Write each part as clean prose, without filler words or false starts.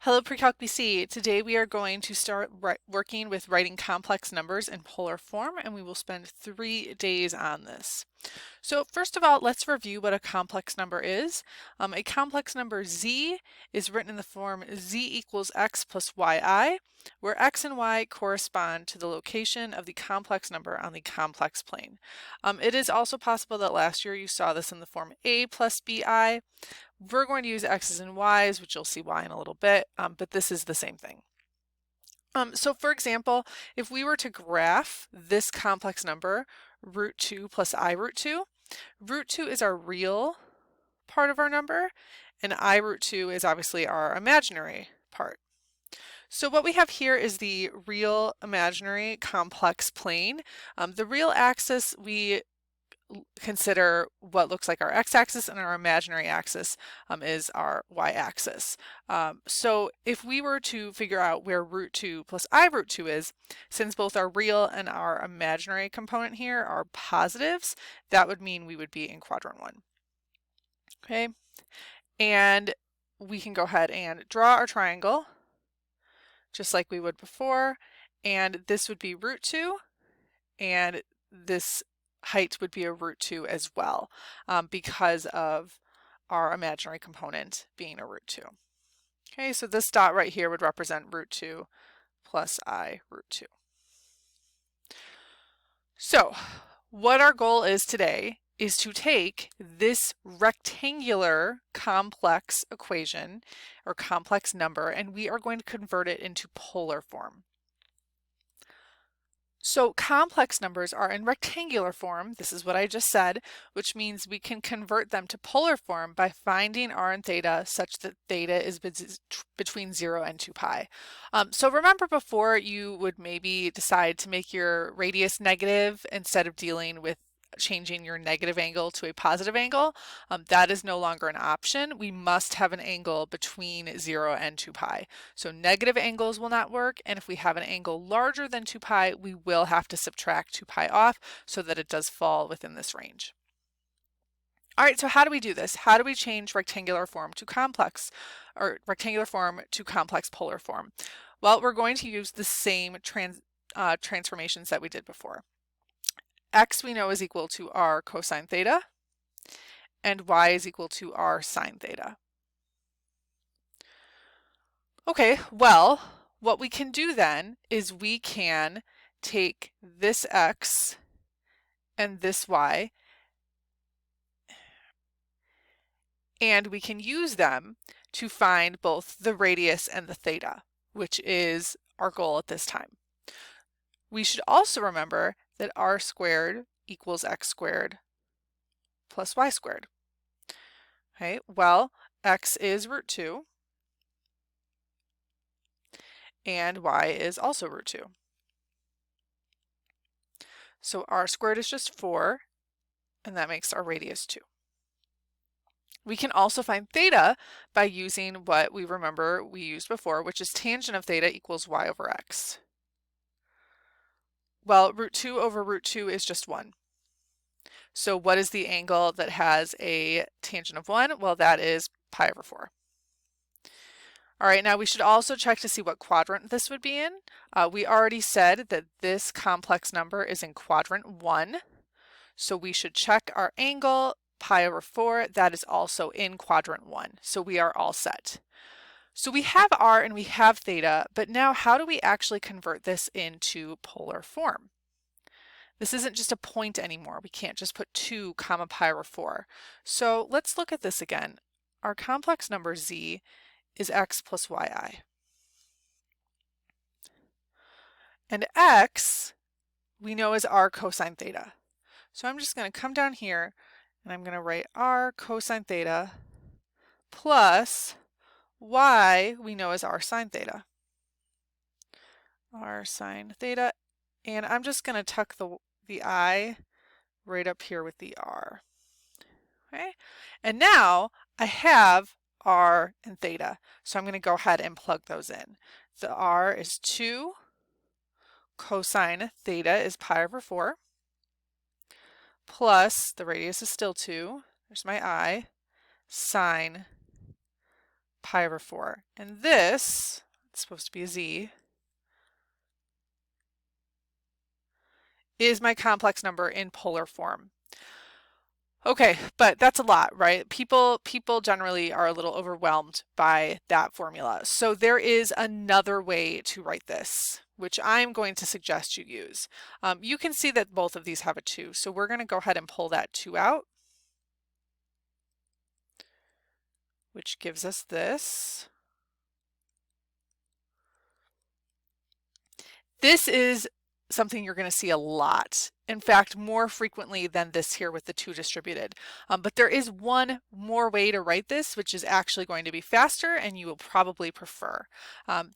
Hello Precalc BC. Today we are going to start working with writing complex numbers in polar form, and we will spend 3 days on this. So first of all, let's review what a complex number is. A complex number z is written in the form z equals x plus yi, where x and y correspond to the location of the complex number on the complex plane. It is also possible that last year you saw this in the form a plus bi. We're going to use x's and y's, which you'll see why in a little bit, but this is the same thing. So for example, if we were to graph this complex number, root 2 plus I root 2 is our real part of our number, and I root 2 is obviously our imaginary part. So what we have here is the real imaginary complex plane. The real axis, we consider what looks like our x-axis, and our imaginary axis is our y-axis. So if we were to figure out where root 2 plus I root 2 is, since both our real and our imaginary component here are positives, that would mean we would be in quadrant 1. Okay, and we can go ahead and draw our triangle just like we would before, and this would be root 2, and this height would be a root 2 as well, because of our imaginary component being a root 2. Okay, so this dot right here would represent root 2 plus I root 2. So what our goal is today is to take this rectangular complex equation or complex number, and we are going to convert it into polar form. So complex numbers are in rectangular form, this is what I just said, which means we can convert them to polar form by finding r and theta such that theta is between 0 and 2 pi. So remember before you would maybe decide to make your radius negative instead of dealing with changing your negative angle to a positive angle. That is no longer an option. We must have an angle between 0 and 2 pi. So negative angles will not work, and if we have an angle larger than 2 pi, we will have to subtract 2 pi off so that it does fall within this range. All right, so how do we do this? How do we change rectangular form to complex, or rectangular form to complex polar form? Well, we're going to use the same transformations that we did before. X we know is equal to r cosine theta, and y is equal to r sine theta. Okay, well, what we can do then is we can take this x and this y, and we can use them to find both the radius and the theta, which is our goal at this time. We should also remember that r squared equals x squared plus y squared. Okay, well, x is root 2, and y is also root 2. So r squared is just 4, and that makes our radius 2. We can also find theta by using what we remember we used before, which is tangent of theta equals y over x. Well, root 2 over root 2 is just 1. So what is the angle that has a tangent of 1? Well, that is pi over 4. All right, now we should also check to see what quadrant this would be in. We already said that this complex number is in quadrant 1. So we should check our angle, pi over 4, that is also in quadrant 1. So we are all set. So we have r and we have theta, but now how do we actually convert this into polar form? This isn't just a point anymore. We can't just put 2 comma pi over 4. So let's look at this again. Our complex number z is x plus yi. And x we know is r cosine theta. So I'm just going to come down here and I'm going to write r cosine theta plus y we know is r sine theta. R sine theta, and I'm just going to tuck the I right up here with the r. Okay, and now I have r and theta, so I'm going to go ahead and plug those in. The r is 2, cosine theta is pi over 4, plus the radius is still 2, there's my I, sine pi over 4. And this, it's supposed to be a z, is my complex number in polar form. Okay, but that's a lot, right? People generally are a little overwhelmed by that formula. So there is another way to write this, which I'm going to suggest you use. You can see that both of these have a 2, so we're going to go ahead and pull that 2 out, which gives us this. This is something you're going to see a lot. In fact, more frequently than this here with the 2 distributed. But there is one more way to write this, which is actually going to be faster and you will probably prefer.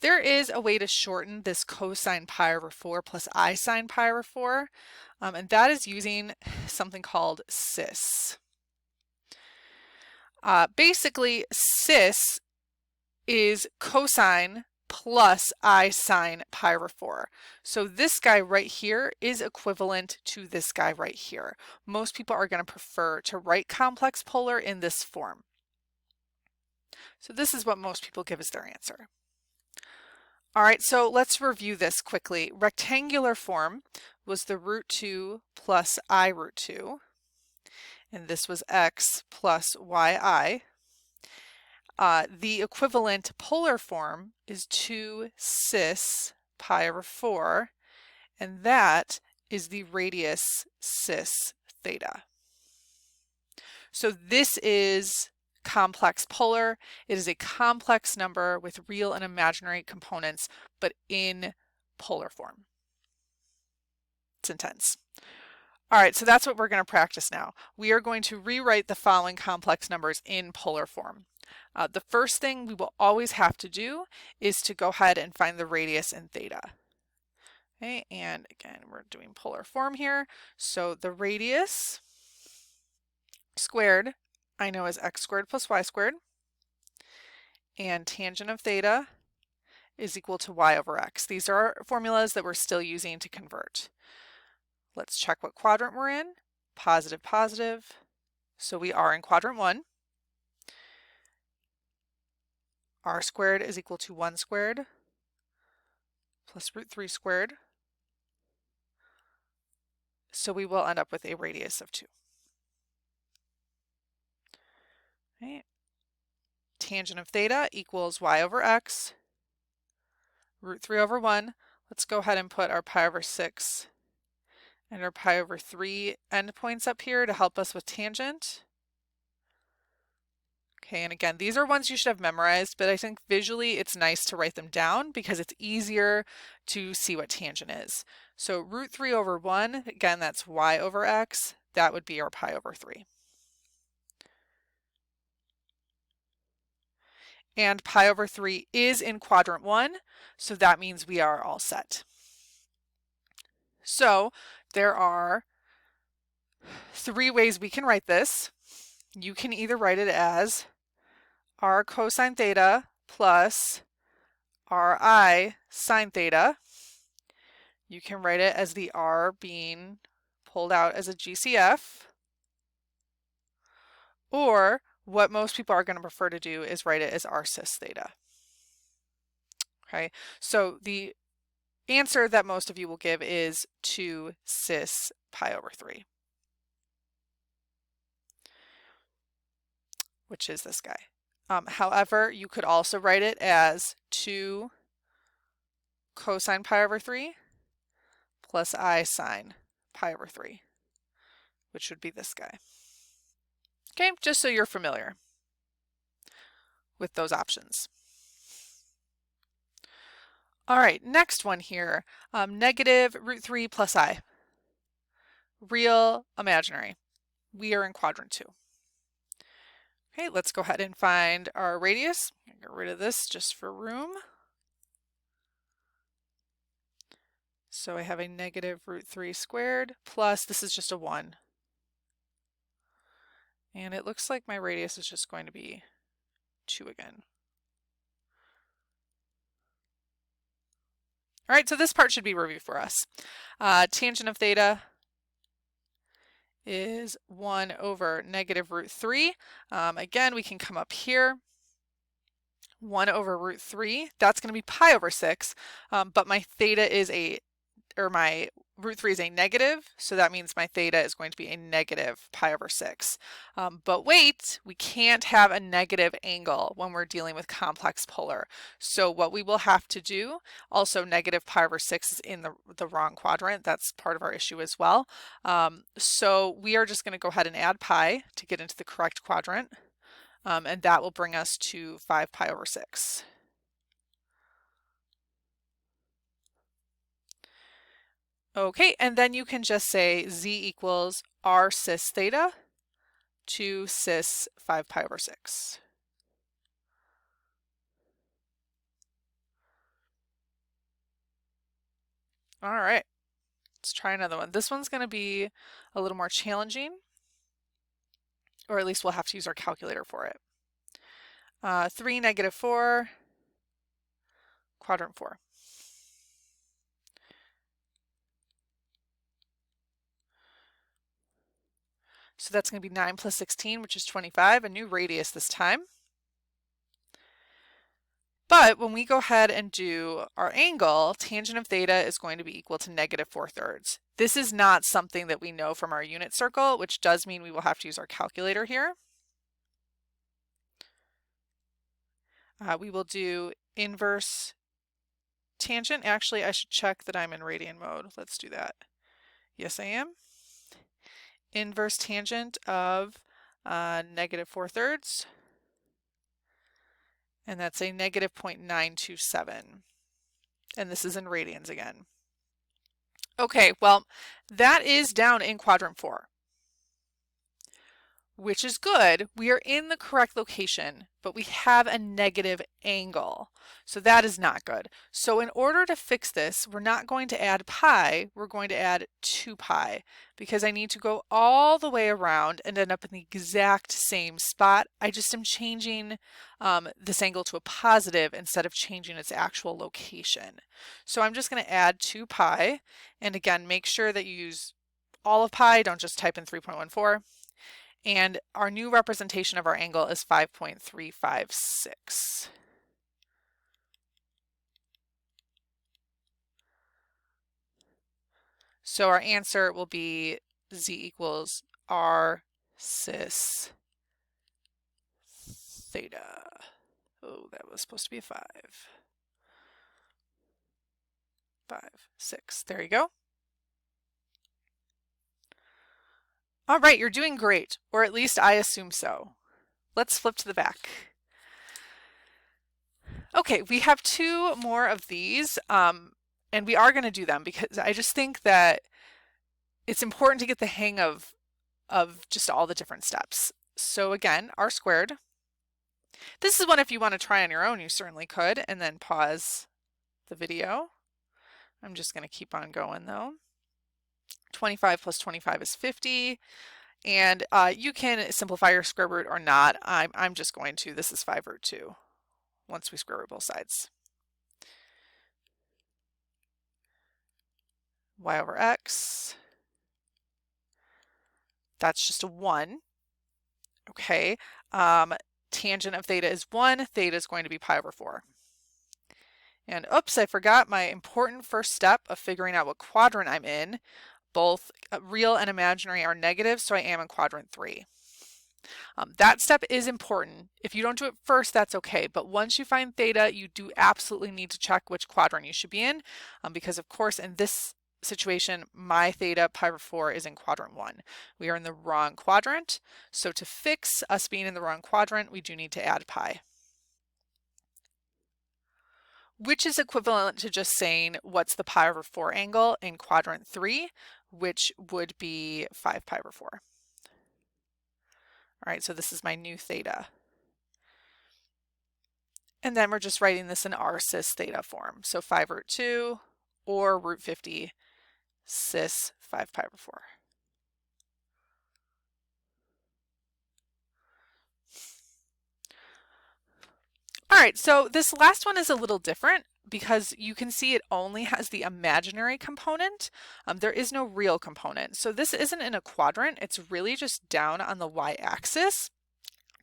There is a way to shorten this cosine pi over 4 plus I sine pi over 4, and that is using something called cis. Basically, cis is cosine plus I sine pi over 4. So this guy right here is equivalent to this guy right here. Most people are going to prefer to write complex polar in this form. So this is what most people give as their answer. All right, so let's review this quickly. Rectangular form was the root 2 plus I root 2, and this was x plus yi. The equivalent polar form is 2 cis pi over 4, and that is the radius cis theta. So this is complex polar. It is a complex number with real and imaginary components, but in polar form. It's intense. All right, so that's what we're going to practice now. We are going to rewrite the following complex numbers in polar form. The first thing we will always have to do is to go ahead and find the radius and theta. Okay, and again, we're doing polar form here. So the radius squared, I know is x squared plus y squared, and tangent of theta is equal to y over x. These are formulas that we're still using to convert. Let's check what quadrant we're in. Positive, positive. So we are in quadrant 1. R squared is equal to 1 squared plus root 3 squared. So we will end up with a radius of 2. Okay. Tangent of theta equals y over x, root 3 over 1. Let's go ahead and put our pi over 6 and our pi over 3 endpoints up here to help us with tangent. Okay, and again, these are ones you should have memorized, but I think visually it's nice to write them down because it's easier to see what tangent is. So root 3 over 1, again, that's y over x. That would be our pi over 3. And pi over 3 is in quadrant 1, so that means we are all set. So there are 3 ways we can write this. You can either write it as r cosine theta plus ri sine theta. You can write it as the r being pulled out as a GCF. Or what most people are going to prefer to do is write it as r cis theta. Okay, so the answer that most of you will give is 2 cis pi over 3, which is this guy. However, you could also write it as 2 cosine pi over 3 plus I sine pi over 3, which would be this guy. Okay, just so you're familiar with those options. All right, next one here, negative root 3 plus I. Real, imaginary. We are in quadrant 2. Okay, let's go ahead and find our radius. Get rid of this just for room. So I have a negative root 3 squared plus, this is just a 1. And it looks like my radius is just going to be 2 again. All right, so this part should be reviewed for us. Tangent of theta is 1 over negative root 3. Again, we can come up here 1 over root 3, that's going to be pi over 6, but my theta is my root 3 is a negative, so that means my theta is going to be a negative pi over 6. But wait, we can't have a negative angle when we're dealing with complex polar. So what we will have to do, also negative pi over 6 is in the wrong quadrant. That's part of our issue as well. So we are just going to go ahead and add pi to get into the correct quadrant. And that will bring us to 5 pi over 6. Okay, and then you can just say z equals r cis theta to cis 5 pi over 6. All right, let's try another one. This one's going to be a little more challenging, or at least we'll have to use our calculator for it. 3, negative 4, quadrant 4. So that's going to be 9 plus 16, which is 25, a new radius this time. But when we go ahead and do our angle, tangent of theta is going to be equal to negative 4/3. This is not something that we know from our unit circle, which does mean we will have to use our calculator here. We will do inverse tangent. Actually, I should check that I'm in radian mode. Let's do that. Yes, I am. Inverse tangent of negative 4/3. And that's a negative 0.927. And this is in radians again. Okay, well, that is down in quadrant 4, which is good. We are in the correct location, but we have a negative angle. So that is not good. So in order to fix this, we're not going to add pi, we're going to add 2 pi, because I need to go all the way around and end up in the exact same spot. I just am changing this angle to a positive instead of changing its actual location. So I'm just going to add 2 pi, and again, make sure that you use all of pi, don't just type in 3.14. And our new representation of our angle is 5.356. So our answer will be z equals r cis theta. Oh, that was supposed to be a 5. 5, 6. There you go. All right, you're doing great, or at least I assume so. Let's flip to the back. Okay, we have 2 more of these, and we are going to do them because I just think that it's important to get the hang of just all the different steps. So again, r squared. This is one if you want to try on your own, you certainly could, and then pause the video. I'm just going to keep on going though. 25 plus 25 is 50, and you can simplify your square root or not. I'm just going to, this is 5 root 2 once we square root both sides. Y over x, that's just a 1. Okay, tangent of theta is 1, theta is going to be pi over 4. And oops, I forgot my important first step of figuring out what quadrant I'm in. Both real and imaginary are negative, so I am in quadrant 3. That step is important. If you don't do it first, that's okay. But once you find theta, you do absolutely need to check which quadrant you should be in, because of course in this situation, my theta pi over 4 is in quadrant 1. We are in the wrong quadrant, so to fix us being in the wrong quadrant, we do need to add pi, which is equivalent to just saying what's the pi over 4 angle in quadrant 3, which would be 5 pi over 4. All right, so this is my new theta. And then we're just writing this in r cis theta form. So 5 root 2 or root 50 cis 5 pi over 4. All right, so this last one is a little different because you can see it only has the imaginary component. There is no real component. So this isn't in a quadrant, it's really just down on the y-axis.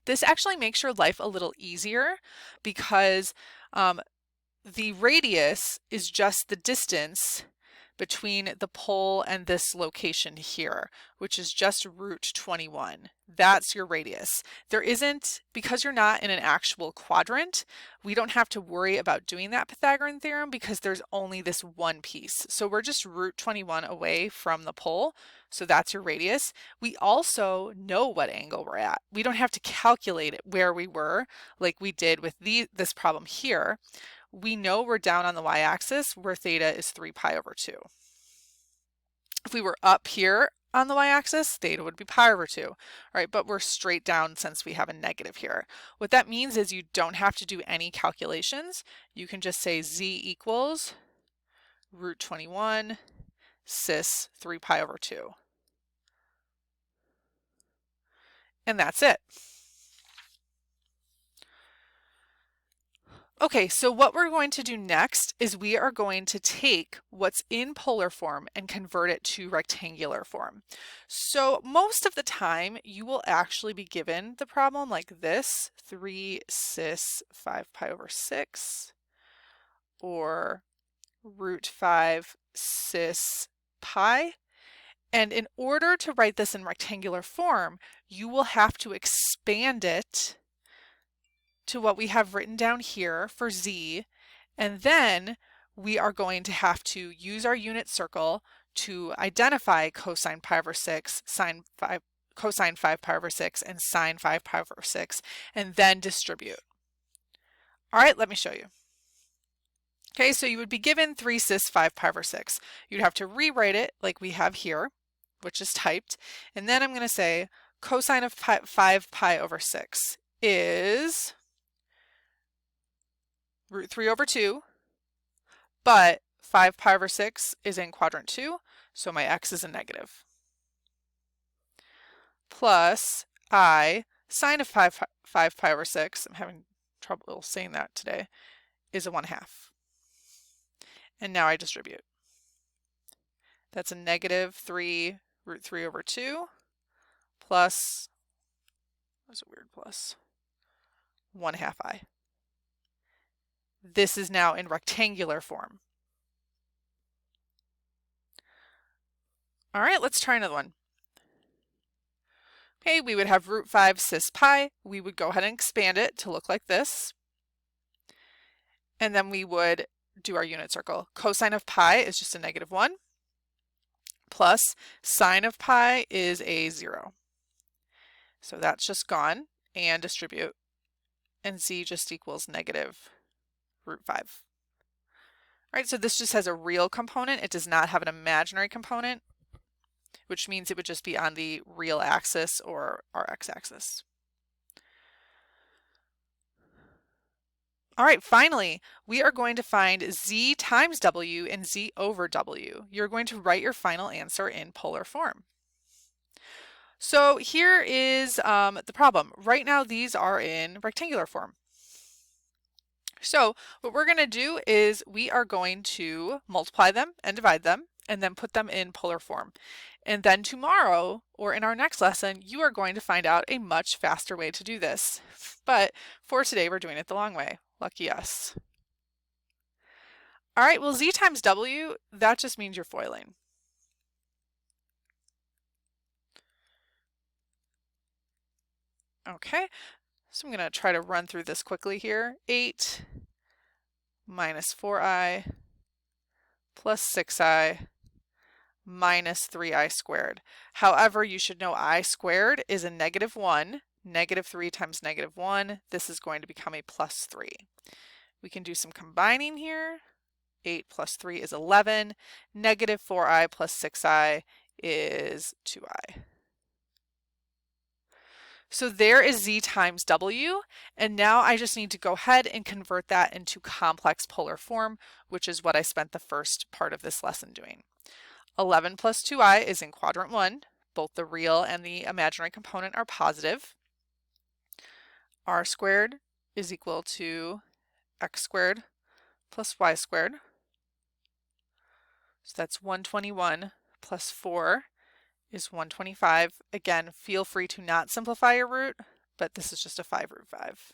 This actually makes your life a little easier because the radius is just the distance between the pole and this location here, which is just root 21. That's your radius. There isn't, because you're not in an actual quadrant, we don't have to worry about doing that Pythagorean theorem because there's only this one piece. So we're just root 21 away from the pole. So that's your radius. We also know what angle we're at. We don't have to calculate it where we were like we did with this problem here. We know we're down on the y-axis where theta is 3 pi over 2. If we were up here on the y-axis, theta would be pi over 2, right? But we're straight down since we have a negative here. What that means is you don't have to do any calculations. You can just say z equals root 21 cis 3 pi over 2. And that's it. Okay, so what we're going to do next is we are going to take what's in polar form and convert it to rectangular form. So most of the time you will actually be given the problem like this, 3 cis 5 pi over 6, or root 5 cis pi. And in order to write this in rectangular form, you will have to expand it to what we have written down here for z, and then we are going to have to use our unit circle to identify cosine pi over 6, cosine 5 pi over 6, and sine 5 pi over 6, and then distribute. All right, let me show you. Okay, so you would be given 3 cis 5 pi over 6. You'd have to rewrite it like we have here, which is typed, and then I'm going to say cosine of 5 pi over 6 is root 3 over 2, but 5 pi over 6 is in quadrant 2, so my x is a negative. Plus I sine of 5 pi over 6, I'm having trouble saying that today, is a 1/2. And now I distribute. That's a negative 3 root 3 over 2 plus, that's a weird plus, 1/2 I. This is now in rectangular form. All right, let's try another one. Okay, we would have root 5 cis pi. We would go ahead and expand it to look like this. And then we would do our unit circle. Cosine of pi is just a -1, plus sine of pi is a 0. So that's just gone, and distribute. And z just equals negative root 5. All right, so this just has a real component. It does not have an imaginary component, which means it would just be on the real axis or our x-axis. All right, finally, we are going to find z times w and z over w. You're going to write your final answer in polar form. So here is the problem. Right now, these are in rectangular form. So what we're going to do is we are going to multiply them and divide them and then put them in polar form. And then tomorrow, or in our next lesson, you are going to find out a much faster way to do this. But for today, we're doing it the long way. Lucky us. All right, well, z times w, that just means you're foiling. Okay, so I'm going to try to run through this quickly here. 8 minus 4i plus 6i minus 3i squared. However, you should know I squared is a -1. -3 times -1. This is going to become a +3. We can do some combining here. 8 plus 3 is 11. -4i plus 6i is 2i. So there is z times w, and now I just need to go ahead and convert that into complex polar form, which is what I spent the first part of this lesson doing. 11 plus 2i is in quadrant 1. Both the real and the imaginary component are positive. R squared is equal to x squared plus y squared. So that's 121 plus 4 is 125. Again, feel free to not simplify your root, but this is just a 5 root 5.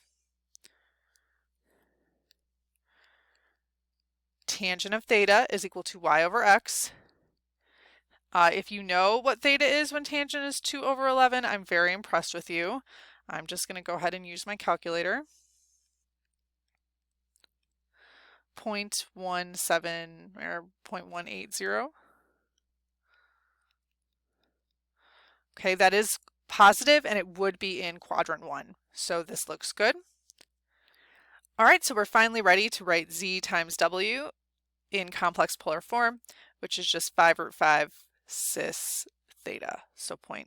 Tangent of theta is equal to y over x. If you know what theta is when tangent is 2 over 11, I'm very impressed with you. I'm just going to go ahead and use my calculator. 0.17 or 0.180. Okay, that is positive and it would be in quadrant 1. So this looks good. All right, so we're finally ready to write z times w in complex polar form, which is just 5 root 5 cis theta, so 0.180.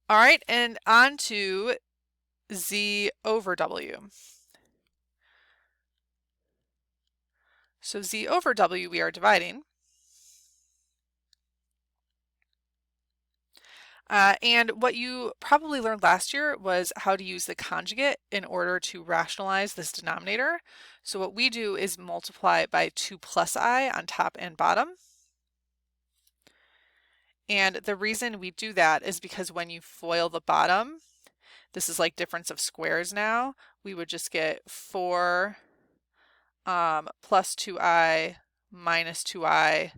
All right, and on to z over w. So z over w we are dividing. And what you probably learned last year was how to use the conjugate in order to rationalize this denominator. So what we do is multiply it by 2 plus I on top and bottom. And the reason we do that is because when you FOIL the bottom, this is like difference of squares now, we would just get 4 plus 2i minus 2i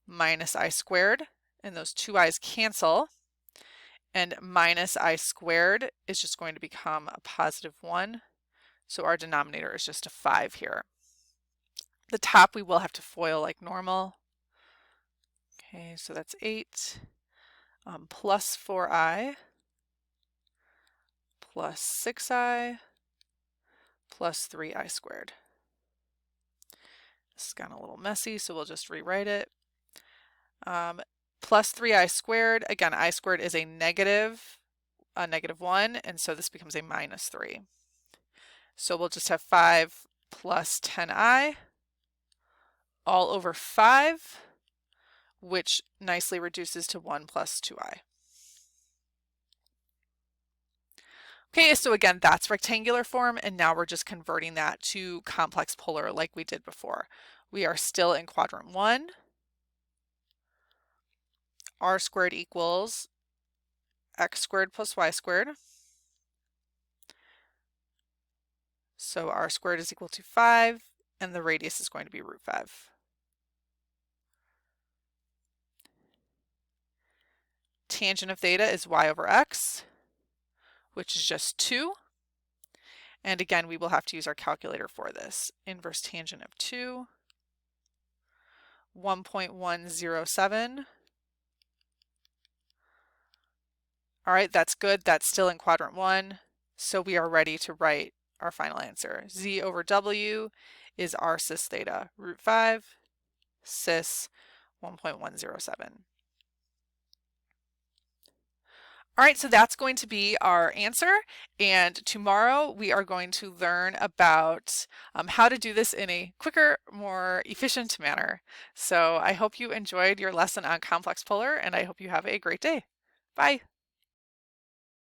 minus I squared, and those 2i's cancel. And minus I squared is just going to become a positive 1. So our denominator is just a 5 here. The top we will have to FOIL like normal. Okay, so that's 8 plus 4i plus 6i plus 3i squared. This has gotten a little messy, so we'll just rewrite it. Plus 3i squared, again, I squared is a negative 1, and so this becomes a minus 3. So we'll just have 5 plus 10i all over 5, which nicely reduces to 1 plus 2i. Okay, so again, that's rectangular form, and now we're just converting that to complex polar like we did before. We are still in quadrant 1. R squared equals x squared plus y squared. So r squared is equal to 5, and the radius is going to be root 5. Tangent of theta is y over x, which is just 2. And again, we will have to use our calculator for this. Inverse tangent of 2, 1.107. All right, that's good. That's still in quadrant 1. So we are ready to write our final answer. Z over W is r cis theta, root 5, cis 1.107. All right, so that's going to be our answer. And tomorrow we are going to learn about how to do this in a quicker, more efficient manner. So I hope you enjoyed your lesson on complex polar, and I hope you have a great day. Bye.